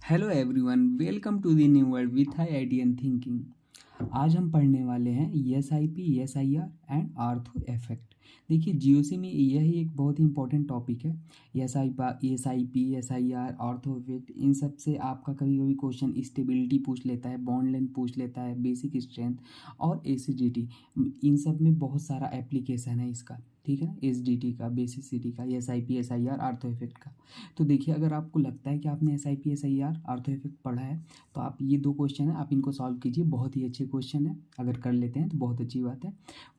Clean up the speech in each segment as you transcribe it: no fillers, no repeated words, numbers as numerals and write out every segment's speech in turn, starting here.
Hello everyone, welcome to the new world with IIT and thinking. आज हम पढ़ने वाले हैं SIP, SIR and ortho effect. देखिए, जीओसी में यही एक बहुत ही इंपॉर्टेंट टॉपिक है। एसआईपी, एसआईआर, आर्थो इफेक्ट, इन सब से आपका कभी कभी क्वेश्चन स्टेबिलिटी पूछ लेता है, बॉन्ड लेंथ पूछ लेता है, बेसिक स्ट्रेंथ और एसिडिटी। इन सब में बहुत सारा एप्लीकेशन है इसका, ठीक है ना। एसडीटी का, बेसिसिटी का, एसआईपी, एसआईआर, आर्थो इफेक्ट का। तो देखिए, अगर आपको लगता है कि आपने एसआईपी, एसआईआर, आर्थो इफेक्ट पढ़ा है, तो आप ये दो क्वेश्चन है, आप इनको सॉल्व कीजिए। बहुत ही अच्छे क्वेश्चन है, अगर कर लेते हैं तो बहुत अच्छी बात है।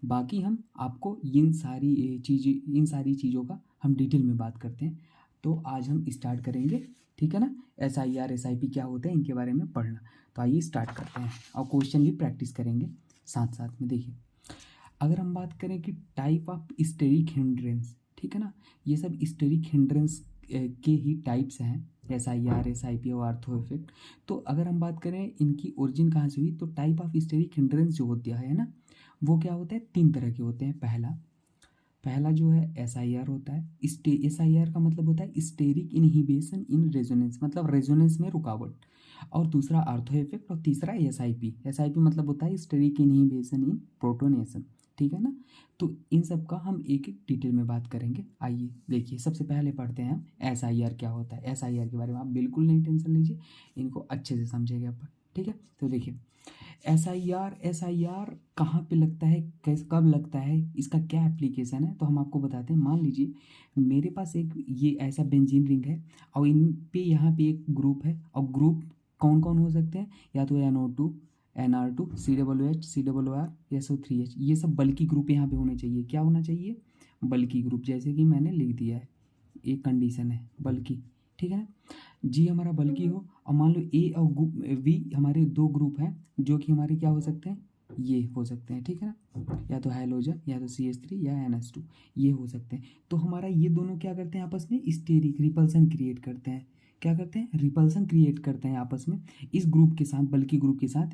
बाकी हम आपको इन सारी चीज़ों का हम डिटेल में बात करते हैं। तो आज हम स्टार्ट करेंगे, ठीक है ना। एसआईआर, एसआईपी क्या होते हैं, इनके बारे में पढ़ना। तो आइए स्टार्ट करते हैं और क्वेश्चन भी प्रैक्टिस करेंगे साथ साथ में। देखिए, अगर हम बात करें कि टाइप ऑफ स्टेरिक हिंड्रेंस, ठीक है ना, ये सब स्टेरिक हिंड्रेंस के ही टाइप्स हैं, एसआईआर, एसआईपी और आर्थो इफेक्ट। तो अगर हम बात करें इनकी ओरिजिन कहाँ से हुई, तो टाइप ऑफ स्टेरिक हिंड्रेंस जो होती है ना, वो क्या होता है, तीन तरह के होते हैं। पहला पहला जो है एसआईआर होता है। एसआईआर का मतलब होता है स्टेरिक इनहिबिशन इन रेजोनेंस, मतलब रेजोनेंस में रुकावट। और दूसरा आर्थो इफेक्ट, और तीसरा एसआईपी। एसआईपी मतलब होता है स्टेरिक इनहिबिशन इन प्रोटोनेशन, ठीक है ना। तो इन सब का हम एक एक डिटेल में बात करेंगे। आइए देखिए, सबसे पहले पढ़ते हैं हम एसआईआर क्या होता है। एसआईआर के बारे में आप बिल्कुल नहीं टेंशन लीजिए, इनको अच्छे से समझेंगे अपन, ठीक है। तो देखिए, एसआईआर कहाँ पे लगता है, कैसे, कब लगता है, इसका क्या एप्लीकेशन है, तो हम आपको बताते हैं। मान लीजिए मेरे पास एक ये ऐसा बेंजीन रिंग है, और इन पे यहाँ पे एक ग्रुप है, और ग्रुप कौन कौन हो सकते हैं, या तो NO2, NR2, COOH, COR, SO3H। ये सब बल्कि ग्रुप यहाँ पे होने चाहिए। क्या होना चाहिए, बल्कि ग्रुप, जैसे कि मैंने लिख दिया है, एक कंडीशन है बल्कि, ठीक है ना। जी हमारा बल्कि हो, और मान लो ए और वी हमारे दो ग्रुप हैं, जो कि हमारे क्या हो सकते हैं, ये हो सकते हैं, ठीक है ना। या तो हाइड्रोजन, या तो CH3, या NH2, ये हो सकते हैं। तो हमारा ये दोनों क्या करते हैं, आपस में स्टेरिक रिपल्सन क्रिएट करते हैं। क्या करते हैं, रिपल्सन क्रिएट करते हैं आपस में। इस ग्रुप के साथ, बल्कि ग्रुप के साथ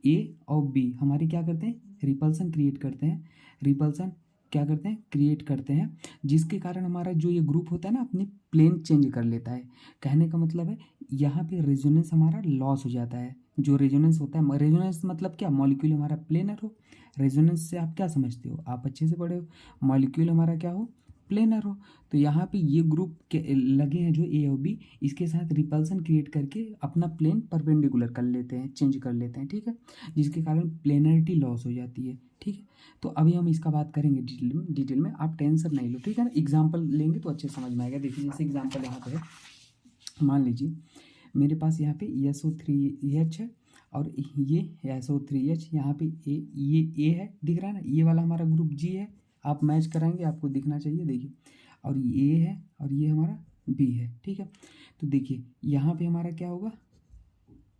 ए और बी हमारे क्या करते हैं, रिपल्सन क्रिएट करते हैं। रिपल्सन क्या करते हैं, क्रिएट करते हैं, जिसके कारण हमारा जो ये ग्रुप होता है ना, अपनी प्लेन चेंज कर लेता है। कहने का मतलब है, यहाँ पे रेजोनेंस हमारा लॉस हो जाता है। जो रेजोनेंस होता है, रेजोनेंस मतलब क्या, मॉलिक्यूल हमारा प्लेनर हो। रेजोनेंस से आप क्या समझते हो, आप अच्छे से पढ़े हो, मॉलिक्यूल हमारा क्या हो, प्लेनर हो। तो यहाँ पे ये ग्रुप के लगे हैं जो ए और बी, इसके साथ रिपल्सन क्रिएट करके अपना प्लेन परपेंडिकुलर कर लेते हैं, चेंज कर लेते हैं, ठीक है। जिसके कारण प्लेनरिटी लॉस हो जाती है, ठीक है। तो अभी हम इसका बात करेंगे डिटेल में, आप टेंशन नहीं लो, ठीक है ना। एग्जाम्पल लेंगे तो अच्छे समझ में आएगा। देखिए, जैसे एग्जाम्पल यहाँ पे है, मान लीजिए मेरे पास यहाँ पे SO3H है, और ये SO3H, यहाँ पे ये ए है, दिख रहा है ना, ये वाला हमारा ग्रुप जी है। आप मैच कराएंगे, आपको दिखना चाहिए, देखिए। और ये है, और ये हमारा बी है, ठीक है। तो देखिए, यहाँ पे हमारा क्या होगा,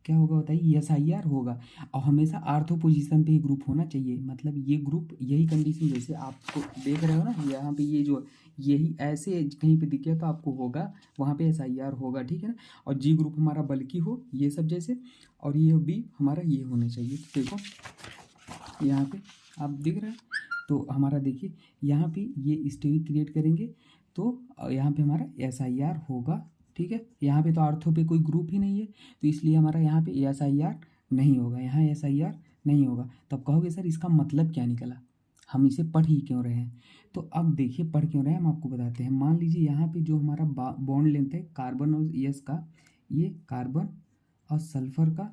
क्या होगा बताइए, एसआईआर होगा। और हमेशा आर्थो पोजीशन पे ही ग्रुप होना चाहिए, मतलब ये ग्रुप, यही कंडीशन जैसे आपको देख रहे हो ना, यहाँ पे ये जो, यही ऐसे कहीं पे दिखे तो आपको होगा, वहाँ पे एसआईआर होगा, ठीक है ना। और जी ग्रुप हमारा बल्कि हो, ये सब जैसे, और ये बी हमारा ये होने चाहिए। तो देखो यहाँ पे आप दिख रहा है, तो हमारा देखिए यहाँ पे ये स्टेरिक क्रिएट करेंगे, तो यहाँ पे हमारा एसआईआर होगा, ठीक है। यहाँ पे तो आर्थो पे कोई ग्रुप ही नहीं है, तो इसलिए हमारा यहाँ पे एसआईआर नहीं होगा, यहाँ एसआईआर नहीं होगा। तब कहोगे सर इसका मतलब क्या निकला, हम इसे पढ़ ही क्यों रहे हैं। तो अब देखिए, पढ़ क्यों रहे हैं हम आपको बताते हैं। मान लीजिए यहाँ पे जो हमारा बॉन्ड लेंथ है कार्बन और यस का, ये कार्बन और सल्फर का,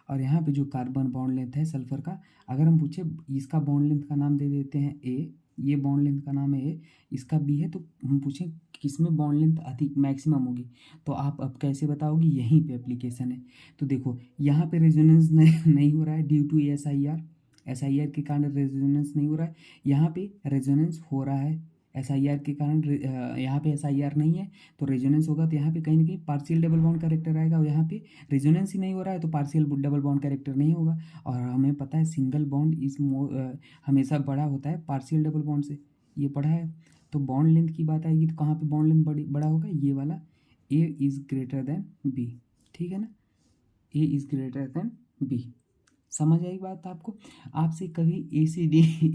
और यहाँ पे जो कार्बन बॉन्ड लेंथ है सल्फर का, अगर हम पूछे इसका बॉन्ड लेंथ का नाम दे देते हैं ए, ये बॉन्ड लेंथ का नाम है ए, इसका बी है, तो हम पूछें किसमें बॉन्ड लेंथ अधिक मैक्सिमम होगी, तो आप अब कैसे बताओगे, यहीं पे एप्लीकेशन है। तो देखो यहाँ पे रेजोनेंस नहीं हो रहा है ड्यू टू एसआईआर, एसआईआर के कारण रेजोनेंस नहीं हो रहा है। यहाँ पे रेजोनेंस हो रहा है, एसआईआर के कारण यहाँ पे एसआईआर नहीं है, तो रेजोनेंस होगा, तो यहाँ पे कहीं ना कहीं पार्शियल डबल बॉन्ड कैरेक्टर आएगा, और यहाँ पे रेजोनेंस ही नहीं हो रहा है, तो पार्शियल डबल बॉन्ड कैरेक्टर नहीं होगा। और हमें पता है सिंगल बॉन्ड हमेशा बड़ा होता है पार्शियल डबल बॉन्ड से, ये पढ़ा है। तो बॉन्ड लेंथ की बात आएगी तो कहाँ पे बॉन्ड लेंथ बड़ा होगा, ये वाला, ए इज ग्रेटर देन बी, ठीक है ना, ए इज ग्रेटर देन बी। समझ आई बात आपको? आपसे कभी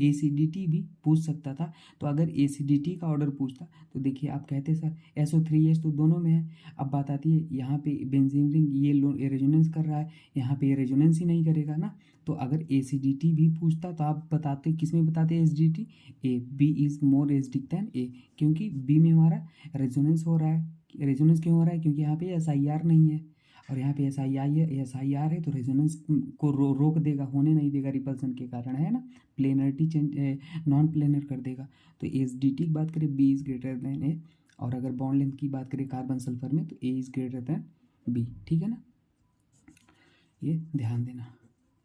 एसिडिटी भी पूछ सकता था। तो अगर एसिडिटी का ऑर्डर पूछता तो देखिए आप कहते सर SO3H तो दोनों में है। अब बात आती है यहाँ पे बेंजीन रिंग ये रेजोनेंस कर रहा है, यहाँ पे ये रेजोनेंस ही नहीं करेगा ना। तो अगर एसिडिटी भी पूछता तो आप बताते किस में बताते acidity, A B is more acidic than A, क्योंकि बी में हमारा रेजोनेंस हो रहा है। रेजोनेंस क्यों हो रहा है? क्योंकि यहाँ पे SIR नहीं है और यहाँ पे SIR है तो रेजोनेंस को रोक देगा, होने नहीं देगा रिपल्सन के कारण, है ना। प्लेनरिटी चेंज नॉन प्लेनर कर देगा। तो एसिडिटी की बात करें बी इज ग्रेटर देन ए, और अगर बॉन्ड लेंथ की बात करें कार्बन सल्फर में तो ए इज ग्रेटर देन बी, ठीक है ना, ये ध्यान देना।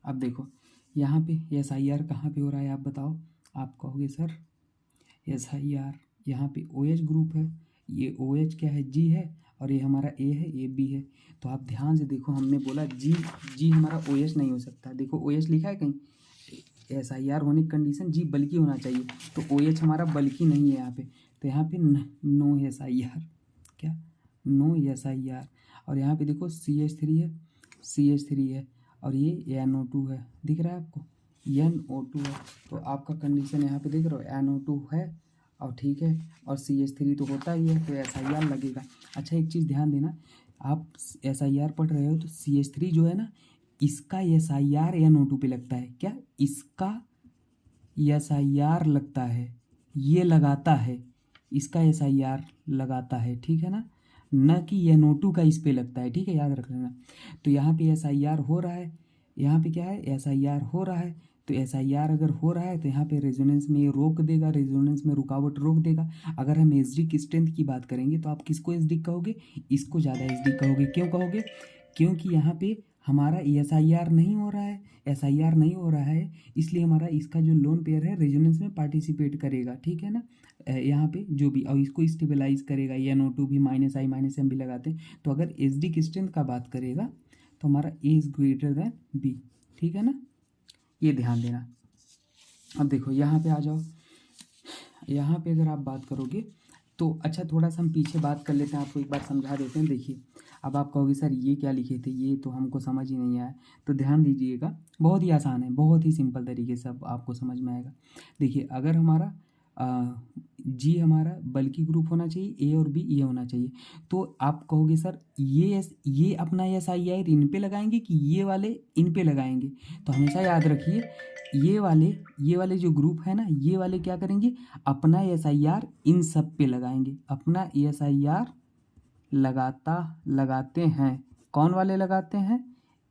अब देखो यहाँ पे SIR कहाँ पे हो रहा है आप बताओ। आप कहोगे सर SIR यहाँ पे OH ग्रुप है, ये OH क्या है G है, और ये हमारा A है, ये B है। तो आप ध्यान से देखो, हमने बोला G हमारा OH नहीं हो सकता। देखो OH लिखा है कहीं, SIR होने की कंडीशन G बल्कि होना चाहिए, तो OH हमारा बल्कि नहीं है यहाँ पे। तो यहाँ पे नो SIR, क्या नो SIR। और यहाँ पे देखो CH3 है, CH3 है, और ये NO2 है, दिख रहा है आपको NO2 है। तो आपका कंडीशन यहाँ पे देख रहे हो NO2 है, और ठीक है, और CH3 तो होता ही है, तो SIR लगेगा। अच्छा एक चीज़ ध्यान देना, आप SIR पढ़ रहे हो तो CH3 जो है ना, इसका SIR NO2 पे लगता है। क्या इसका SIR लगता है, ये लगाता है, इसका SIR लगाता है, ठीक है ना, न कि NO2 का इस पे लगता है, ठीक है, याद रख लेना। तो यहाँ पे SIR हो रहा है, यहाँ पे क्या है SIR हो रहा है। तो SIR अगर हो रहा है तो यहाँ पे रेजोनेंस में ये रोक देगा, रेजोनेंस में रुकावट रोक देगा। अगर हम एसिडिक स्ट्रेंथ की बात करेंगे तो आप किसको एसिडिक कहोगे, इसको ज़्यादा एसिडिक कहोगे। क्यों कहोगे? क्योंकि यहाँ पे हमारा SIR नहीं हो रहा है, SIR नहीं हो रहा है, इसलिए हमारा इसका जो लोन पेयर है रेजोनेंस में पार्टिसिपेट करेगा, ठीक है ना। यहाँ पे जो भी, और इसको स्टेबलाइज करेगा, NO2 भी -I -M भी लगाते हैं। तो अगर एसिडिक स्ट्रेंथ का बात करेगा तो हमारा A is greater than B, ठीक है ना, ये ध्यान देना। अब देखो यहाँ पे आ जाओ, यहाँ पे अगर आप बात करोगे तो अच्छा थोड़ा सा हम पीछे बात कर लेते हैं, आपको एक बार समझा देते हैं। देखिए अब आप कहोगे सर ये क्या लिखे थे, ये तो हमको समझ ही नहीं आया। तो ध्यान दीजिएगा, बहुत ही आसान है, बहुत ही सिंपल तरीके से अब आपको समझ में आएगा। देखिए अगर हमारा G हमारा बल्कि ग्रुप होना चाहिए, A और B ये होना चाहिए। तो आप कहोगे सर ये अपना SIR इन पे लगाएंगे कि ये वाले इन पे लगाएंगे। तो हमेशा याद रखिए ये वाले जो ग्रुप है ना, ये वाले क्या करेंगे, अपना SIR इन सब पे लगाएंगे, अपना SIR लगाते हैं। कौन वाले लगाते हैं?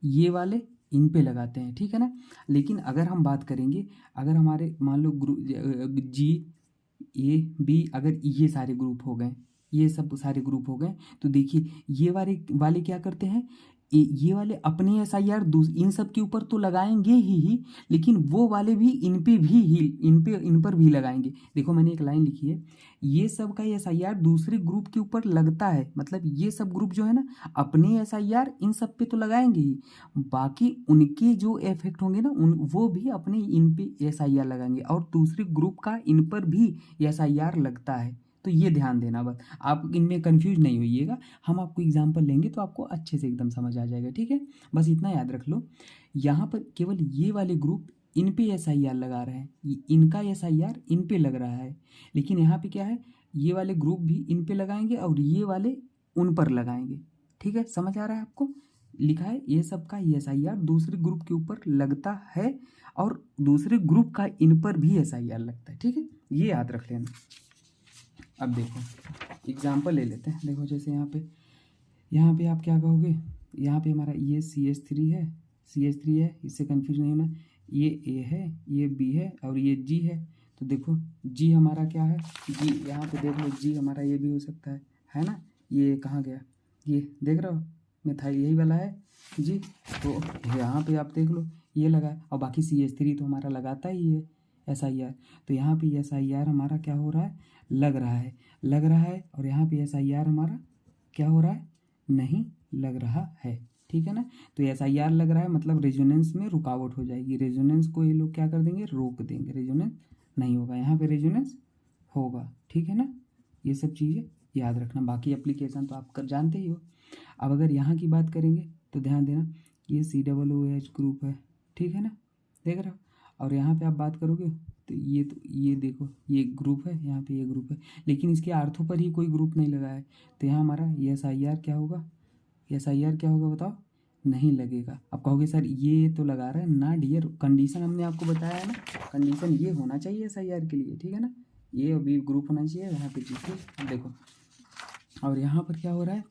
ये वाले इन पे लगाते हैं, ठीक है ना। लेकिन अगर हम बात करेंगे, अगर हमारे मान लो ग्रुप G A B अगर ये सारे ग्रुप हो गए, ये सब सारे ग्रुप हो गए, तो देखिए ये वाले क्या करते हैं, ये वाले अपने SIR इन सब के ऊपर तो लगाएंगे ही, लेकिन वो वाले भी इन पे भी इन पर भी लगाएंगे। देखो मैंने एक लाइन लिखी है, ये सब का SIR दूसरे ग्रुप के ऊपर लगता है, मतलब ये सब ग्रुप जो है ना अपने SIR इन सब पे तो लगाएंगे ही, बाकी उनके जो इफेक्ट होंगे ना वो भी अपने इन पे SIR लगाएंगे, और दूसरे ग्रुप का इन पर भी SIR लगता है। तो ये ध्यान देना, बस आप इनमें कंफ्यूज नहीं होइएगा, हम आपको एग्जांपल लेंगे तो आपको अच्छे से एकदम समझ आ जाएगा, ठीक है। बस इतना याद रख लो, यहाँ पर केवल ये वाले ग्रुप इन पे SIR लगा रहे हैं, इनका SIR इन पे लग रहा है, लेकिन यहाँ पे क्या है, ये वाले ग्रुप भी इन पे लगाएंगे और ये वाले उन पर लगाएंगे, ठीक है, समझ आ रहा है आपको। लिखा है ये सब का SIR दूसरे ग्रुप के ऊपर लगता है और दूसरे ग्रुप का इन पर भी SIR लगता है, ठीक है, ये याद रख लेना। अब देखो एग्जाम्पल ले लेते हैं। देखो जैसे यहाँ पे आप क्या कहोगे, यहाँ पे हमारा ये CH3 है, इससे कंफ्यूज नहीं होना, ये A है, ये B है और ये G है। तो देखो G हमारा क्या है, G यहाँ पे देख लो, G हमारा ये भी हो सकता है ना। ये कहाँ गया, ये देख रहे हो मिथाइल यही वाला है G। तो यहाँ पे आप देख लो ये लगा है, और बाकी CH3 तो हमारा लगाता ही है SIR। तो यहाँ पे SIR हमारा क्या हो रहा है, लग रहा है, और यहाँ पे SIR हमारा क्या हो रहा है, नहीं लग रहा है, ठीक है ना। तो SIR लग रहा है मतलब रेजोनेंस में रुकावट हो जाएगी, रेजोनेंस को ये लोग क्या कर देंगे, रोक देंगे, रेजोनेंस नहीं होगा, यहाँ पे रेजोनेंस होगा, ठीक है ना। ये सब चीज़ें याद रखना, बाकी एप्लीकेशन तो आप जानते ही हो। अब अगर यहाँ की बात करेंगे तो ध्यान देना, ये COOH ग्रुप है, ठीक है ना, देख रहे हो। और यहाँ पे आप बात करोगे तो ये देखो ये ग्रुप है, यहाँ पे ये ग्रुप है, लेकिन इसके आर्थो पर ही कोई ग्रुप नहीं लगा है, तो यहाँ हमारा एस आई आर क्या होगा, एस आई आर क्या होगा बताओ, नहीं लगेगा। अब कहोगे सर ये तो लगा रहा है ना डियर, कंडीशन हमने आपको बताया है ना, कंडीशन ये होना चाहिए एस आई आर के लिए, ठीक है ना, ये अभी ग्रुप होना चाहिए यहाँ पे चीज़। अब देखो और यहाँ पर क्या हो रहा है,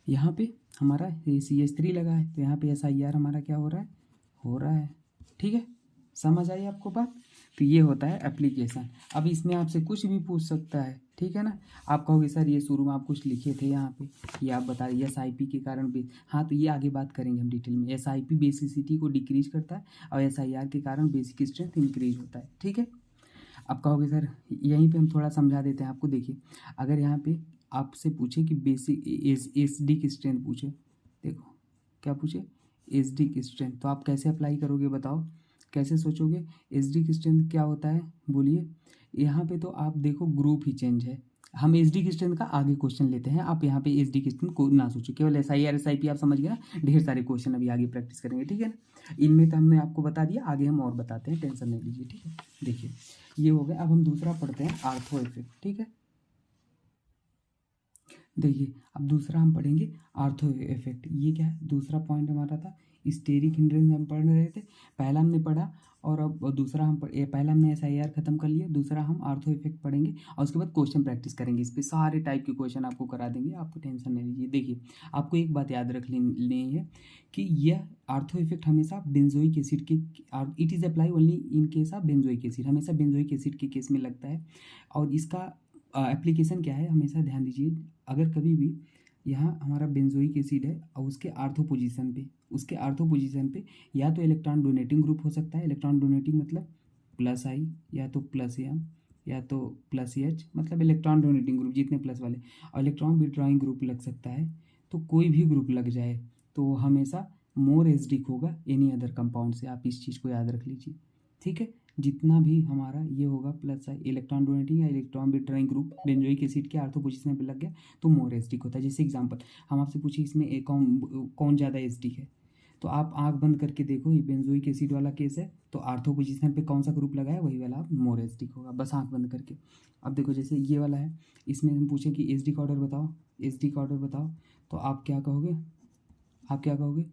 यहाँ पे हमारा CH3 लगा है, तो यहाँ पे SIR हमारा क्या हो रहा है, ठीक है, समझ आई आपको बात। तो ये होता है एप्लीकेशन। अब इसमें आपसे कुछ भी पूछ सकता है, ठीक है ना। आप कहोगे सर ये शुरू में आप कुछ लिखे थे यहाँ पे, ये आप बता रहे SIP के कारण भी, हाँ तो ये आगे बात करेंगे हम डिटेल में। SIP बेसिसिटी को डिक्रीज करता है और SIR के कारण बेसिक स्ट्रेंथ इंक्रीज होता है, ठीक है। अब कहोगे सर यहीं पे हम थोड़ा समझा देते हैं आपको। देखिए अगर यहाँ पे आपसे पूछे कि बेसिक एसडी की स्ट्रेंथ पूछे, देखो क्या पूछे, एसडी की स्ट्रेंथ, तो आप कैसे अप्लाई करोगे बताओ, कैसे सोचोगे। एसडी की स्ट्रेंथ क्या होता है बोलिए। यहाँ पे तो आप देखो ग्रुप ही चेंज है, हम एसडी की स्ट्रेंथ का आगे क्वेश्चन लेते हैं। आप यहाँ पे एसडी की स्ट्रेंथ को ना सोचो, केवल SIR SIP आप समझ गए ना, ढेर सारे क्वेश्चन अभी आगे प्रैक्टिस करेंगे, ठीक है ना। इनमें तो हमने आपको बता दिया, आगे हम और बताते हैं, टेंशन नहीं लीजिए, ठीक है। देखिए ये हो गया। अब हम दूसरा पढ़ते हैं आर्थो इफेक्ट, ठीक है। देखिए अब दूसरा हम पढ़ेंगे आर्थो इफेक्ट। ये क्या है, दूसरा पॉइंट हमारा था स्टेरिक हिंड्रेंस हम पढ़ रहे थे, पहला हमने पढ़ा और अब दूसरा हम पहला हमने SIR खत्म कर लिया, दूसरा हम आर्थो इफेक्ट पढ़ेंगे और उसके बाद क्वेश्चन प्रैक्टिस करेंगे। इस पे सारे टाइप के क्वेश्चन आपको करा देंगे, आपको टेंशन नहीं लीजिए। देखिए आपको एक बात याद रख लेनी है कि यह आर्थो इफेक्ट हमेशा बेंजोइक एसिड के, it is apply only in case of benzoic acid, हमेशा बेंजोइक एसिड के केस में लगता है। और इसका एप्लीकेशन क्या है, हमेशा ध्यान दीजिए। अगर कभी भी यहाँ हमारा बेंजोइक एसिड है और उसके आर्थो पोजीशन पे या तो इलेक्ट्रॉन डोनेटिंग ग्रुप हो सकता है, इलेक्ट्रॉन डोनेटिंग मतलब प्लस आई या तो प्लस एम या तो प्लस एच, मतलब इलेक्ट्रॉन डोनेटिंग ग्रुप जितने प्लस वाले, और इलेक्ट्रॉन विड्रॉइंग ग्रुप लग सकता है। तो कोई भी ग्रुप लग जाए तो वो हमेशा मोर एसिडिक होगा एनी अदर कंपाउंड से, आप इस चीज़ को याद रख लीजिए, ठीक है। जितना भी हमारा ये होगा प्लस आई इलेक्ट्रॉन डोनेटिंग या electron withdrawing group benzoic acid के आर्थो पोजीशन पे लग गया तो मोर एसिडिक होता है। जैसे एग्जांपल हम आपसे पूछिए इसमें एक कौन ज़्यादा एसिडिक है, तो आप आंख बंद करके देखो, ये बेंजोइक एसिड वाला केस है तो आर्थो पोजीशन पे कौन सा ग्रुप लगा है वही वाला आप मोर एसिडिक होगा, बस आंख बंद करके। अब देखो जैसे ये वाला है, इसमें हम पूछें कि एसिडिक ऑर्डर बताओ, एसिडिक ऑर्डर बताओ, तो आप क्या कहोगे,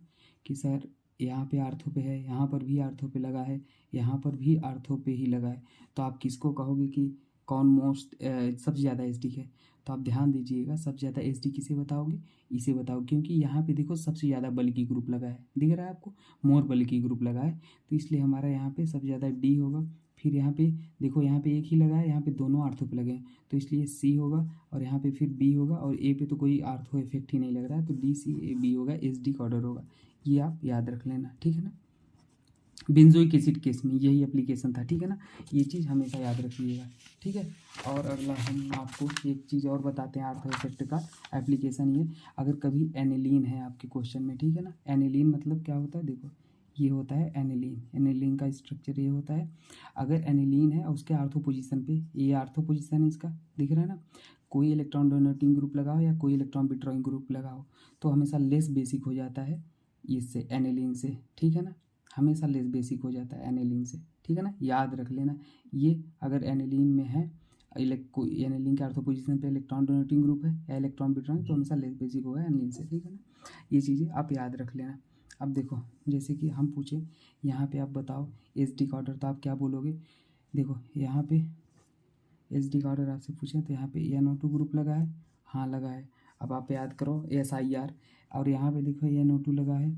कि सर यहाँ पे आर्थो पे है, यहाँ पर भी आर्थो पे लगा है, यहाँ पर भी आर्थो पे ही लगा है, तो आप किसको कहोगे कि कौन मोस्ट सबसे ज़्यादा एसिडिक है। तो आप ध्यान दीजिएगा, सबसे ज़्यादा एसिडिक किसे बताओगे, इसे बताओ, क्योंकि यहाँ पे देखो सबसे ज़्यादा बल्कि ग्रुप लगा है, दिख रहा है आपको, मोर बल्कि ग्रुप लगा है, तो इसलिए हमारा यहाँ पे सबसे ज़्यादा डी होगा। फिर यहाँ पे देखो, यहाँ पे एक ही लगा है, यहाँ पे दोनों आर्थो पे लगे हैं, तो इसलिए सी होगा, और यहाँ पे फिर बी होगा, और ए पे तो कोई आर्थो इफेक्ट ही नहीं लग रहा है, तो DCAB होगा, एसिडिक ऑर्डर होगा। ये आप याद रख लेना, ठीक है ना। बेंजोइक एसिड केस में यही एप्लीकेशन था, ठीक है ना, ये चीज़ हमेशा याद रखिएगा, ठीक है। और अगला हम आपको एक चीज़ और बताते हैं आर्थो इफेक्ट का एप्लीकेशन। ये अगर कभी एनिलीन है आपके क्वेश्चन में, ठीक है ना, एनिलीन मतलब क्या होता है, देखो ये होता है एनिलीन, एनिलीन का स्ट्रक्चर ये होता है। अगर एनिलीन है और उसके आर्थो पोजीशन पे, ये आर्थो पोजीशन है इसका, दिख रहा है ना, कोई इलेक्ट्रॉन डोनेटिंग ग्रुप लगाओ या कोई इलेक्ट्रॉन विड्रॉइंग ग्रुप लगाओ तो हमेशा लेस बेसिक हो जाता है इससे, एनिलीन से, ठीक है ना, हमेशा लेस बेसिक हो जाता है एनिलीन से, ठीक है ना, याद रख लेना। ये अगर एनिलीन में है, एनिलीन के आर्थो पोजीशन पे इलेक्ट्रॉन डोनेटिंग ग्रुप है या इलेक्ट्रॉन विड्रॉइंग, तो हमेशा लेस बेसिक होगा एनिलीन से, ठीक है ना, ये चीज़ें आप याद रख लेना। अब देखो जैसे कि हम पूछे यहाँ पे आप बताओ एसिडिक ऑर्डर, तो आप क्या बोलोगे, देखो यहाँ पे एसिडिक ऑर्डर आपसे पूछें तो यहाँ पे NO2 ग्रुप लगा है, हाँ लगा है। अब आप याद करो SIR, और यहाँ पे देखो NO2 लगा है,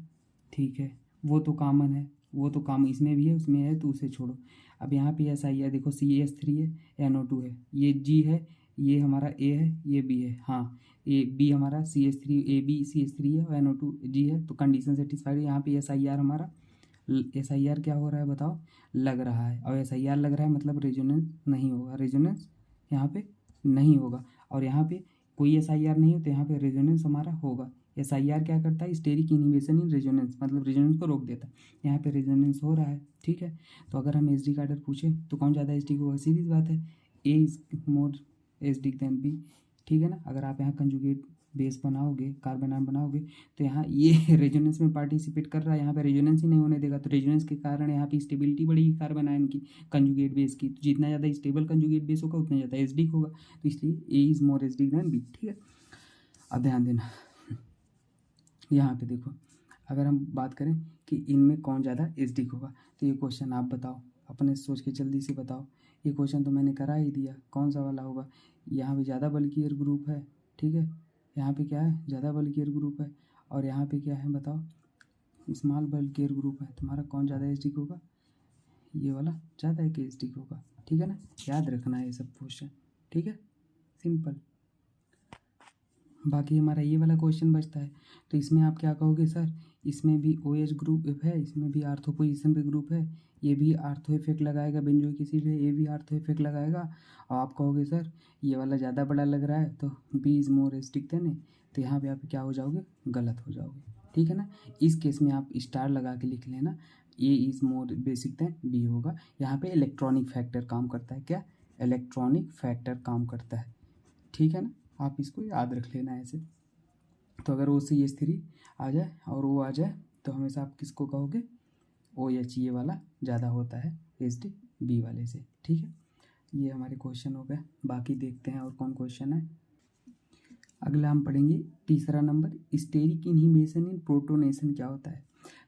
ठीक है, वो तो कॉमन है, वो तो काम इसमें भी है उसमें है, तो उसे छोड़ो। अब यहाँ पे SIR देखो CH3 है, NO2 है, ये G है, ये हमारा A है, ये B है, हाँ ये B हमारा CH3 AB CH3 है और NO2 G है, तो कंडीशन सेटिस्फाइड है। यहाँ पे SIR हमारा, SIR क्या हो रहा है बताओ, लग रहा है, और SIR लग रहा है मतलब रेजोनेंस नहीं होगा, रेजोनेंस यहाँ पे नहीं होगा, और यहाँ पे कोई SIR नहीं हो तो यहाँ पे रेजोनेंस हमारा होगा। SIR क्या करता है, स्टेरिक इनहिबिशन इन रेजोनेंस, मतलब रेजोनेंस को रोक देता है, यहाँ पे रेजोनेंस हो रहा है, ठीक है। तो अगर हम एसिडिक ऑर्डर पूछे तो कौन ज़्यादा एसिडिक होगा, सीधी बात है, A is more acidic then B, ठीक है ना। अगर आप यहाँ कंजुगेट बेस बनाओगे, कार्बन आयन बनाओगे, तो यहाँ ये रेजोनेंस में पार्टिसिपेट कर रहा है, यहाँ पे रेजोनेंस ही नहीं होने देगा, तो रेजोनेंस के कारण यहाँ पे स्टेबिलिटी बढ़ेगी कार्बन आयन की कंजुगेट बेस की। तो जितना ज़्यादा स्टेबल कंजुगेट बेस होगा उतना ज़्यादा एसिडिक होगा, तो इसलिए A is more acidic than B. ठीक है, अब ध्यान देना यहाँ पे देखो, अगर हम बात करें कि इनमें कौन ज़्यादा एसिडिक होगा, तो ये क्वेश्चन आप बताओ, अपने सोच के जल्दी से बताओ। ये क्वेश्चन तो मैंने करा ही दिया, कौन सा वाला होगा। यहाँ पे ज़्यादा बल्कियर ग्रुप है, ठीक है, यहाँ पे क्या है, ज़्यादा बल्कियर ग्रुप है, और यहाँ पे क्या है बताओ, स्मॉल बल्कियर ग्रुप है। तुम्हारा कौन ज़्यादा एसिडिक होगा, ये वाला ज़्यादा है कि एसिडिक होगा। ठीक है ना, याद रखना है ये सब क्वेश्चन। ठीक है, सिंपल। बाकी हमारा ये वाला क्वेश्चन बचता है, तो इसमें आप क्या कहोगे सर, इसमें भी ओ एच ग्रुप है, इसमें भी आर्थो पोजीशन पे ग्रुप है, ये भी आर्थो इफेक्ट लगाएगा बेंजोइक एसिड है, ये भी आर्थो इफेक्ट लगाएगा, और आप कहोगे सर ये वाला ज़्यादा बड़ा लग रहा है तो B is more acidic than A, तो यहाँ पे आप क्या हो जाओगे, गलत हो जाओगे। ठीक है ना, इस केस में आप स्टार लगा के लिख लेना, A is more basic than B होगा। यहाँ पे इलेक्ट्रॉनिक फैक्टर काम करता है, क्या, इलेक्ट्रॉनिक फैक्टर काम करता है। ठीक है ना, आप इसको याद रख लेना ऐसे। तो अगर ओ सी एच 3 आ जाए और वो आ जाए तो हमेशा आप किसको कहोगे, ओ एच ये वाला ज़्यादा होता है एच डी बी वाले से। ठीक है, ये हमारे क्वेश्चन हो गए। बाकी देखते हैं और कौन क्वेश्चन है। अगला हम पढ़ेंगे तीसरा नंबर, स्टेरिक इनहिबिशन इन प्रोटोनेशन क्या होता है।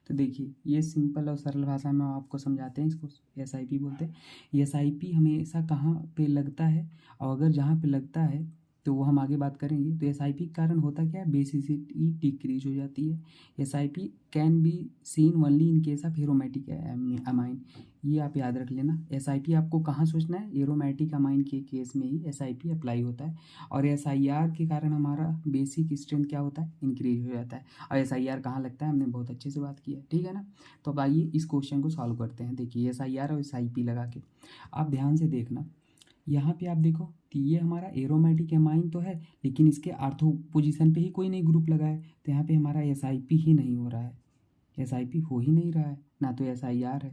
तो देखिए, ये सिंपल और सरल भाषा में आपको समझाते हैं, इसको एस आई पी बोलते हैं। एस आई पी हमेशा कहाँ पे लगता है, और अगर जहाँ पे लगता है तो वो हम आगे बात करेंगे। तो एस आई पी के कारण होता क्या है, बेसिसिटी डिक्रीज हो जाती है। S I P can be seen only in case of aromatic amine, ये आप याद रख लेना। एस आई पी आपको कहाँ सोचना है, एरोमेटिक अमाइन के केस में ही एस आई पी अप्लाई होता है। और एस आई आर के कारण हमारा बेसिक स्ट्रेंथ क्या होता है, इंक्रीज हो जाता है। और एस आई आर कहाँ लगता है, हमने बहुत अच्छे से बात की है। ठीक है ना, तो अब आइए इस क्वेश्चन को सॉल्व करते हैं। देखिए, एस आई आर और एस आई पी लगा के आप ध्यान से देखना, यहाँ पे आप देखो कि ये हमारा एरोमेटिक एमाइन तो है, लेकिन इसके आर्थो पोजीशन पे ही कोई नहीं ग्रुप लगा है, तो यहाँ पे हमारा एस आई पी ही नहीं हो रहा है, एस आई पी हो ही नहीं रहा है, ना तो एस आई आर है।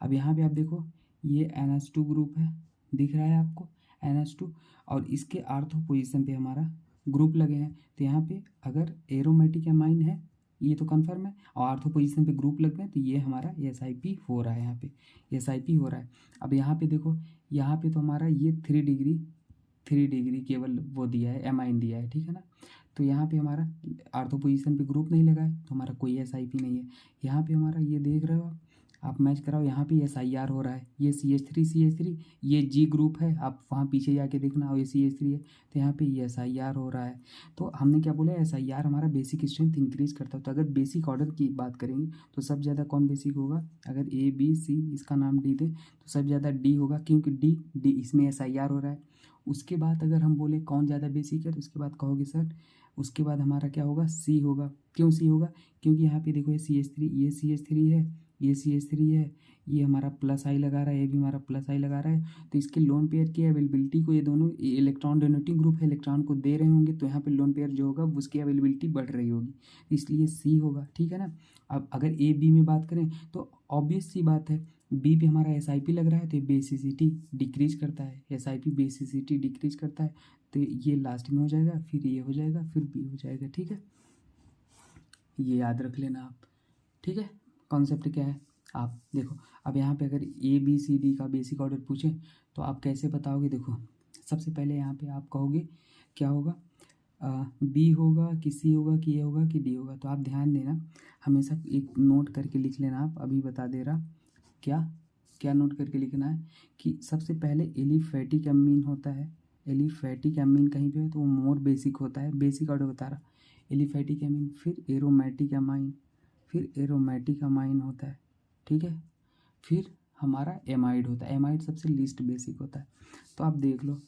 अब यहाँ पे आप देखो, ये NH2 ग्रुप है, दिख रहा है आपको NH2, और इसके आर्थो पोजीशन पे हमारा ग्रुप लगे हैं, तो यहाँ पे अगर एरोमेटिक एमाइन है ये तो कन्फर्म है, और आर्थो पोजीशन पे ग्रुप लग गए, तो ये हमारा एस आई पी हो रहा है, यहाँ पे एस आई पी हो रहा है। अब यहाँ पे देखो, यहाँ पे तो हमारा ये 3 डिग्री केवल वो दिया है, एमाइन दिया है। ठीक है ना, तो यहाँ पे हमारा आर्थो पोजीशन पे ग्रुप नहीं लगा है, तो हमारा कोई एस आई पी नहीं है। यहाँ पे हमारा ये देख रहे हो आप मैच कराओ, यहाँ पे एस आई आर हो रहा है, ये CH3 ये जी ग्रुप है, आप वहाँ पीछे जाके देखना, और ये CH3 है, तो यहाँ पे एस आई आर हो रहा है। तो हमने क्या बोला, एस आई आर हमारा बेसिक स्ट्रेंथ इंक्रीज करता है। तो अगर बेसिक ऑर्डर की बात करेंगे तो सबसे ज़्यादा कौन बेसिक होगा, अगर ए बी सी इसका नाम डी दे तो सबसे ज़्यादा डी होगा, क्योंकि डी इसमें एस आई आर हो रहा है। उसके बाद अगर हम बोले कौन ज़्यादा बेसिक है, तो उसके बाद कहोगे सर, उसके बाद हमारा क्या होगा, सी होगा। क्यों सी होगा, क्योंकि यहाँ पे देखो ये CH3, ये CH3 है, ये CH3 है, ये हमारा प्लस आई लगा रहा है, ये भी हमारा प्लस आई लगा रहा है, तो इसके लोन पेयर की अवेलेबिलिटी को, ये दोनों इलेक्ट्रॉन डोनेटिंग ग्रुप है, इलेक्ट्रॉन को दे रहे होंगे, तो यहाँ पे लोन पेयर जो होगा उसकी अवेलेबिलिटी बढ़ रही होगी, इसलिए सी होगा। ठीक है ना, अब अगर ए बी में बात करें तो ऑब्वियस सी बात है, बी पे हमारा एस आई पी लग रहा है, तो ये बेसिसिटी डिक्रीज करता है, S I P basicity decrease करता है, तो ये लास्ट में हो जाएगा, फिर ये हो जाएगा, फिर बी हो जाएगा। ठीक है, ये याद रख लेना आप। ठीक है, कॉन्सेप्ट क्या है आप देखो। अब यहाँ पे अगर ए बी सी डी का बेसिक ऑर्डर पूछें तो आप कैसे बताओगे, देखो सबसे पहले यहाँ पे आप कहोगे क्या होगा, बी होगा कि सी होगा कि ए होगा कि डी होगा। तो आप ध्यान देना, हमेशा एक नोट करके लिख लेना, आप अभी बता दे रहा, क्या क्या नोट करके लिखना है कि सबसे पहले एलिफैटिक अमीन होता है, एलिफैटिक अमीन कहीं पे है तो वो मोर बेसिक होता है, बेसिक ऑर्डर बता रहा, एलिफैटिक अमीन, फिर एरोमेटिक अमाइन, फिर एरोमेटिक अमाइन होता है। ठीक है, फिर हमारा एमाइड होता है, एमाइड सबसे लीस्ट बेसिक होता है। तो आप देख लो,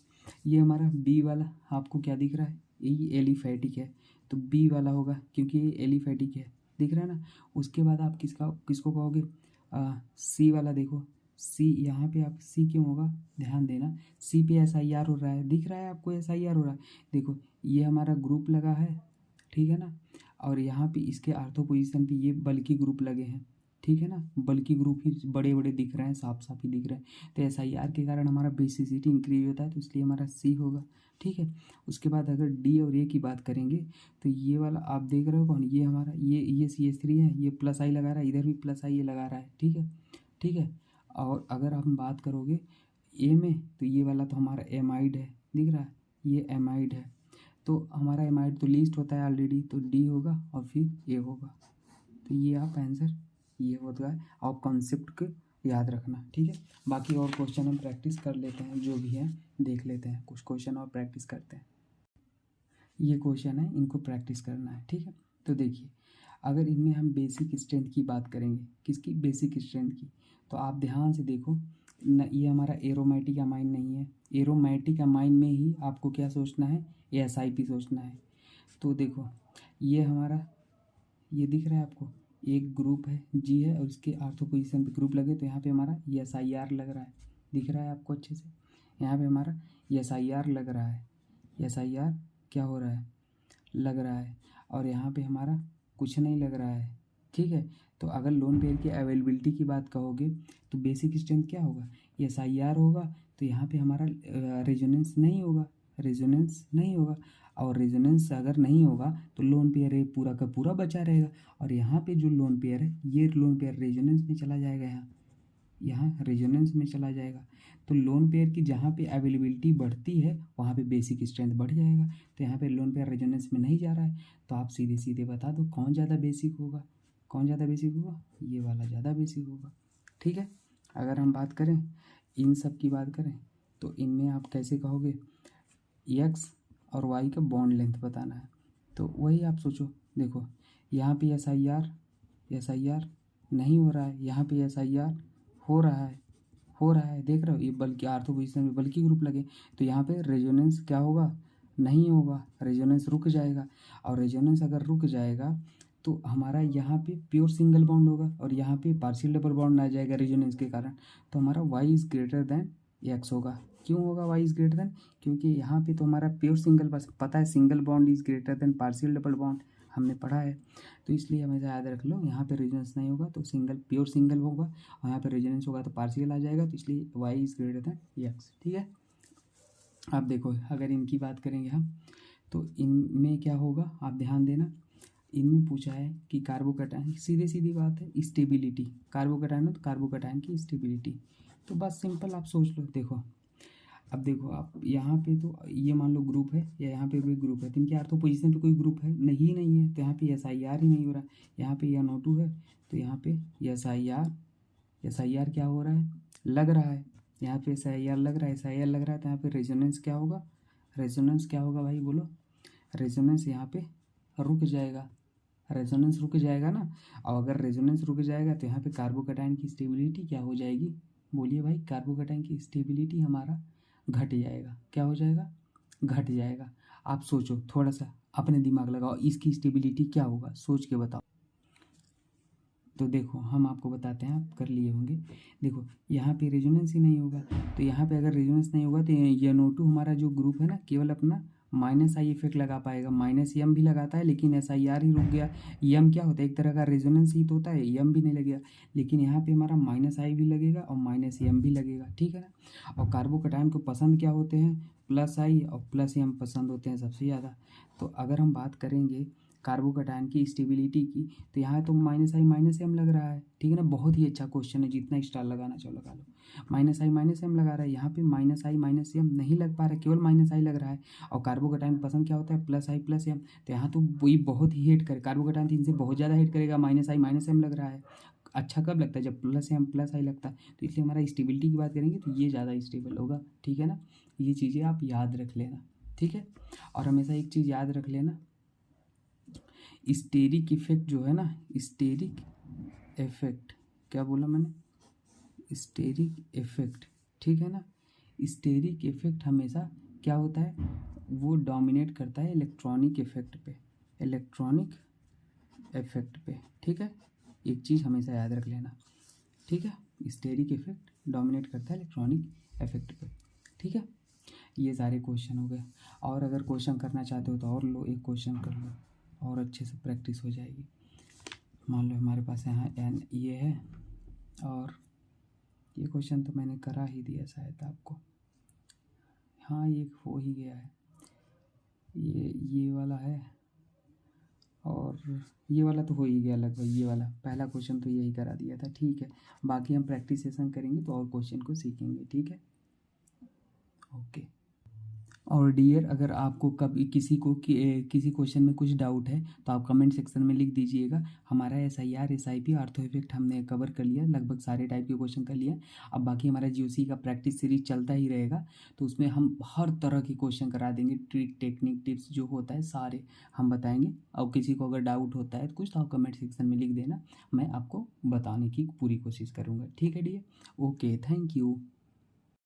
ये हमारा बी वाला आपको क्या दिख रहा है, ये एलिफैटिक है, तो बी वाला होगा क्योंकि ये एलिफैटिक है, दिख रहा है ना। उसके बाद आप किसको कहोगे, सी वाला देखो, सी यहाँ पे आप सी क्यों होगा, ध्यान देना, सी पे एस आई आर हो रहा है, दिख रहा है आपको एस आई आर हो रहा है, देखो ये हमारा ग्रुप लगा है, ठीक है ना, और यहाँ पे इसके आर्थो पोजीशन पे ये बल्कि ग्रुप लगे हैं, ठीक है ना, बल्कि ग्रुप ही बड़े बड़े दिख रहे हैं, साफ साफ ही दिख रहे हैं, तो एस आई आर के कारण हमारा बेसिसिटी इंक्रीज होता है, तो इसलिए हमारा सी होगा। ठीक है। उसके बाद अगर डी और ए की बात करेंगे तो ये वाला आप देख रहे हो कौन, ये हमारा ये CH3 है, ये प्लस आई लगा रहा है, इधर भी प्लस आई ये लगा रहा है, ठीक है, ठीक है। और अगर हम बात करोगे ए में तो ये वाला तो हमारा एमाइड है, दिख रहा है, ये एमाइड है, तो हमारा एमाइड तो लीस्ट होता है ऑलरेडी, तो डी होगा और फिर ए होगा। तो ये आप आंसर ये होता है, आप कॉन्सेप्ट को याद रखना, ठीक है। बाकी और क्वेश्चन हम प्रैक्टिस कर लेते हैं, जो भी है देख लेते हैं, कुछ क्वेश्चन और प्रैक्टिस करते हैं। ये क्वेश्चन है, इनको प्रैक्टिस करना है, ठीक है। तो देखिए, अगर इनमें हम बेसिक स्ट्रेंथ की बात करेंगे, किसकी, बेसिक स्ट्रेंथ की, तो आप ध्यान से देखो न, ये हमारा एरोमेटिक अमाइन नहीं है। एरोमेटिक अमाइन में ही आपको क्या सोचना है, SIP सोचना है। तो देखो ये हमारा, ये दिख रहा है आपको, एक ग्रुप है G है और इसके आर्थो पोजीशन पे ग्रुप लगे, तो यहाँ पे हमारा SIR लग रहा है, दिख रहा है आपको अच्छे से, यहाँ पे हमारा SIR लग रहा है, SIR क्या हो रहा है, लग रहा है, और यहाँ पे हमारा कुछ नहीं लग रहा है, ठीक है। तो अगर लोन पेयर की अवेलेबिलिटी की बात कहोगे तो बेसिक स्ट्रेंथ क्या होगा, SIR होगा, तो यहाँ पे हमारा रेजोनेंस नहीं होगा, रेजोनेंस नहीं होगा, और रेजोनेंस अगर नहीं होगा तो लोन पेयर है पूरा का पूरा बचा रहेगा, और यहाँ पे जो लोन पेयर है ये लोन पेयर रेजोनेंस में चला जाएगा, यहाँ रेजोनेंस में चला जाएगा। तो लोन पेयर की जहाँ पे अवेलेबिलिटी बढ़ती है वहाँ पे बेसिक स्ट्रेंथ बढ़ जाएगा, तो यहाँ पे लोन पेयर रेजोनेंस में नहीं जा रहा है, तो आप सीधे सीधे बता दो कौन ज़्यादा बेसिक होगा, कौन ज़्यादा बेसिक होगा, ये वाला ज़्यादा बेसिक होगा, ठीक है। अगर हम बात करें इन सब की बात करें तो इनमें आप कैसे कहोगे, एक्स और वाई का बॉन्ड लेंथ बताना है, तो वही आप सोचो, देखो यहाँ पे SIR नहीं हो रहा है, यहाँ पे SIR हो रहा है, हो रहा है, देख रहे हो, ये बल्कि आर्थो पोजीशन में बल्कि ग्रुप लगे, तो यहाँ पे रेजोनेंस क्या होगा, नहीं होगा, रेजोनेंस रुक जाएगा, और रेजोनेंस अगर रुक जाएगा तो हमारा यहाँ पे प्योर सिंगल बॉन्ड होगा, और यहाँ पे पार्शियल डबल बॉन्ड आ जाएगा रेजोनेंस के कारण, तो हमारा y is greater than x होगा। क्यों होगा y इज़ ग्रेटर देन, क्योंकि यहाँ पे तो हमारा प्योर सिंगल, बस पता है single bond is greater than partial double bond, हमने पढ़ा है, तो इसलिए हमेशा याद रख लो, यहाँ पे रेजोनेंस नहीं होगा तो सिंगल प्योर सिंगल होगा, और यहाँ पे रेजोनेंस होगा तो पार्शियल आ जाएगा, तो इसलिए y is greater than x, ठीक है। अब देखो अगर इनकी बात करेंगे हम तो इनमें क्या होगा, आप ध्यान देना, इनमें पूछा है कि कार्बोकैटायन, सीधे सीधी बात है, स्टेबिलिटी, कार्बोकैटायन हो तो कार्बोकैटायन की स्टेबिलिटी, तो बस सिंपल आप सोच लो। देखो अब देखो आप यहाँ पे तो ये मान लो ग्रुप है, या यहाँ पे भी ग्रुप है, तो इनके आर्थो पोजीशन पे कोई ग्रुप है नहीं, नहीं है, तो यहाँ पे SIR ही नहीं हो रहा, यहाँ पे NO2 है, तो यहाँ पे SIR क्या हो रहा है, लग रहा है, यहाँ पे SIR लग रहा है, SIR लग रहा है, तो यहाँ पे रेजोनेंस क्या होगा, रेजोनेंस क्या होगा भाई बोलो, रेजोनेंस यहाँ पे रुक जाएगा, रेजोनेंस रुक जाएगा ना, और अगर रेजोनेंस रुक जाएगा तो यहाँ पे कार्बोकैटायन की स्टेबिलिटी क्या हो जाएगी, बोलिए भाई, कार्बोकैटायन की स्टेबिलिटी हमारा घट जाएगा, क्या हो जाएगा, घट जाएगा। आप सोचो थोड़ा सा, अपने दिमाग लगाओ, इसकी स्टेबिलिटी क्या होगा, सोच के बताओ। तो देखो हम आपको बताते हैं, आप कर लिए होंगे, देखो यहाँ पे रेजोनेंस ही नहीं होगा, तो यहाँ पे अगर रेजोनेंस नहीं होगा तो NO2 हमारा जो ग्रुप है ना, केवल अपना -I इफेक्ट लगा पाएगा, -M भी लगाता है लेकिन SIR ही रुक गया, M क्या होता है, एक तरह का रेजोनेंस ही तो होता है, M भी नहीं लगेगा, लेकिन यहाँ पे हमारा -I भी लगेगा और -M भी लगेगा, ठीक है ना। और कार्बोकैटायन को पसंद क्या होते हैं, +I और +M पसंद होते हैं सबसे ज़्यादा। तो अगर हम बात करेंगे कार्बोकैटायन की स्टेबिलिटी की, तो यहाँ तो -I -M लग रहा है, ठीक है ना, बहुत ही अच्छा क्वेश्चन है, जितना स्टार लगाना चाहो लगा लो, -I -M लगा रहा है, यहाँ पे -I -M नहीं लग पा रहा है, केवल -I लग रहा है, और कार्बोकैटायन पसंद क्या होता है, +I +M, तो यहाँ तो वही बहुत ही हेट करे, कार्बोकैटायन तो इनसे बहुत ज़्यादा हेट करेगा, -I -M लग रहा है, अच्छा कब लगता है, जब +M +I लगता है, तो इसलिए हमारा स्टेबिलिटी की बात करेंगे तो ये ज़्यादा स्टेबल होगा, ठीक है ना। ये चीज़ें आप याद रख लेना, ठीक है। और हमेशा एक चीज़ याद रख लेना, स्टेरिक इफेक्ट जो है ना, स्टेरिक इफेक्ट, क्या बोला मैंने, स्टेरिक इफेक्ट, ठीक है ना, स्टेरिक इफेक्ट हमेशा क्या होता है, वो डोमिनेट करता है इलेक्ट्रॉनिक इफेक्ट पे, इलेक्ट्रॉनिक इफेक्ट पे, ठीक है। एक चीज़ हमेशा याद रख लेना, ठीक है, स्टेरिक इफेक्ट डोमिनेट करता है इलेक्ट्रॉनिक इफेक्ट पे, ठीक है। ये सारे क्वेश्चन हो गए, और अगर क्वेश्चन करना चाहते हो तो और लो, एक क्वेश्चन कर लो और अच्छे से प्रैक्टिस हो जाएगी। मान लो हमारे पास यहाँ N ये है, और ये क्वेश्चन तो मैंने करा ही दिया शायद आपको, हाँ ये हो ही गया है, ये वाला है, और ये वाला तो हो ही गया लगभग। ये वाला पहला क्वेश्चन तो यही करा दिया था, ठीक है। बाकी हम प्रैक्टिस सेशन करेंगे तो और क्वेश्चन को सीखेंगे, ठीक है। ओके। और डियर, अगर आपको कभी किसी क्वेश्चन में कुछ डाउट है तो आप कमेंट सेक्शन में लिख दीजिएगा। हमारा SIR SIP आर्थो इफेक्ट हमने कवर कर लिया, लगभग सारे टाइप के क्वेश्चन कर लिया। अब बाकी हमारा GOC का प्रैक्टिस सीरीज चलता ही रहेगा, तो उसमें हम हर तरह के क्वेश्चन करा देंगे। ट्रिक, टेक्निक, टिप्स जो होता है सारे हम बताएंगे। और किसी को अगर डाउट होता है तो कुछ तो आप कमेंट सेक्शन में लिख देना, मैं आपको बताने की पूरी कोशिश करूँगा, ठीक है डियर। Okay, thank you.